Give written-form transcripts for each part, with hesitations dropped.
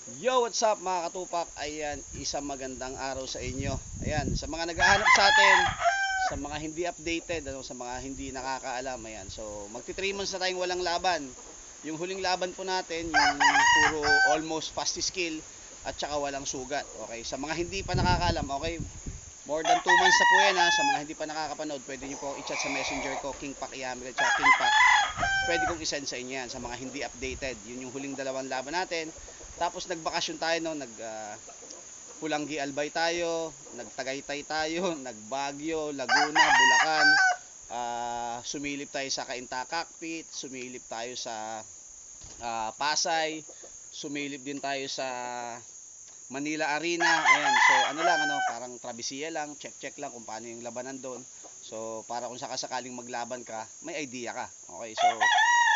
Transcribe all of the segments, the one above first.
Yo, what's up mga katupak? Ayan, isang magandang araw sa inyo. Ayan, sa mga naghahanap sa atin, sa mga hindi updated, sa mga hindi nakakaalam, ayan. So, magti 3 months na tayong walang laban. Yung huling laban po natin, yung puro almost fast skill at saka walang sugat. Okay, sa mga hindi pa nakakaalam, okay, more than 2 months na po yan ha. Sa mga hindi pa nakakapanood, pwede nyo po i-chat sa messenger ko, King Pak Yamil at saka King Pak. Pwede kong isend sa inyo yan sa mga hindi updated. Yun yung huling dalawang laban natin. Tapos nagbakasyon tayo no, Pulanggi Albay tayo, nagtagaytay tayo, nagbagyo, Laguna, Bulacan. Sumilip tayo sa Cainta Cockpit, sumilip tayo sa Pasay, sumilip din tayo sa Manila Arena. Ayan, so ano lang parang travesya lang, check lang kung paano yung labanan doon. So para kung sakasakaling maglaban ka, may idea ka. Okay, so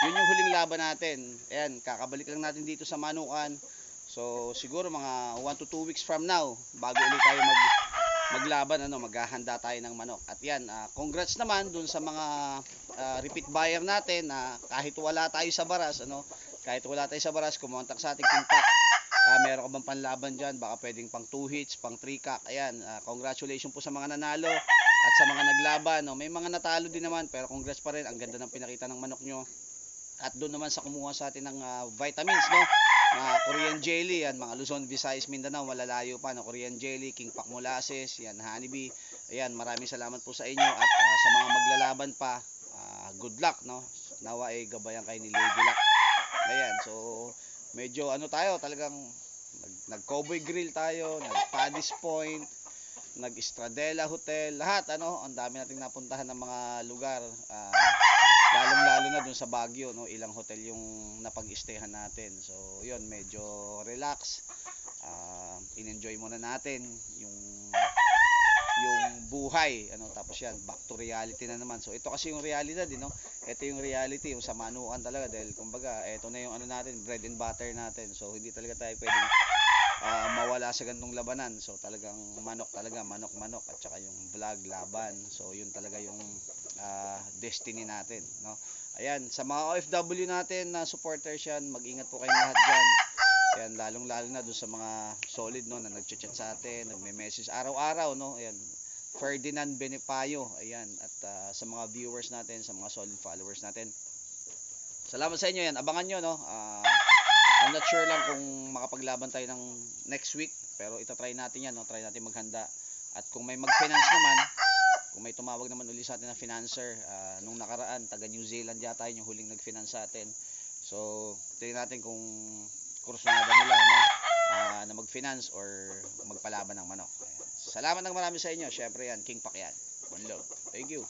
yun yung huling laban natin. Ayan, kakabalik lang natin dito sa Manukan. So siguro mga 1 to 2 weeks from now, bago ulit tayo maglaban, maghahanda tayo ng manok. At yan, congrats naman dun sa mga repeat buyer natin na kahit wala tayo sa baras, kahit wala tayo sa baras, kumontak sa ating King Pack. Meron ka bang panlaban dyan? Baka pwedeng pang 2 hits, pang 3 cock. Ayan, congratulations po sa mga nanalo at sa mga naglaban. No? May mga natalo din naman, pero congrats pa rin. Ang ganda ng pinakita ng manok nyo. At doon naman sa kumuha sa atin ng vitamins, no? Korean jelly, yan, mga Luzon, Visayas, Mindanao, malalayo pa, no? Korean jelly, King Pack molasses, yan, honeybee. Ayan, maraming salamat po sa inyo at sa mga maglalaban pa, good luck, no? Nawa ay gabayan kayo ni Lady Luck. Ayan, so medyo tayo, talagang nag-cowboy grill tayo, nag-Paddy's Point, nag-Estradela Hotel, lahat ang dami nating napuntahan ng mga lugar. Lalong-lalo na dun sa Baguio, no, ilang hotel yung napag-stayhan natin. So, yun, medyo relax. In-enjoy muna natin yung buhay, tapos yan, back to reality na naman. So, ito kasi yung realidad, no? Ito yung reality, yung sa Manukan talaga dahil kumbaga, ito na yung natin, bread and butter natin. So, hindi talaga tayo pwedeng mawala sa ganung labanan. So talagang manok talaga, manok at saka yung vlog laban. So yun talaga yung destiny natin, no. Ayan, sa mga OFW natin na supporters yan, mag-ingat po kayong lahat diyan. Ayan, lalong-lalo na doon sa mga solid, no, na nagchat-chat sa atin, nagme-message araw-araw, no. Ayan, Ferdinand Benepayo, ayan, at sa mga viewers natin, sa mga solid followers natin. Salamat sa inyo yan. Abangan nyo, no. I'm not sure lang kung makapaglaban tayo ng next week, pero itatry natin yan, no? Try natin maghanda. At kung may mag-finance naman, kung may tumawag naman uli sa atin na financer, nung nakaraan, taga New Zealand yata yung huling nag-finance sa atin. So, tingnan natin kung kursunada nila, no? Na mag-finance or magpalaban ng manok. Ayan. Salamat ng marami sa inyo. Syempre yan, King Pack yan. One love. Thank you.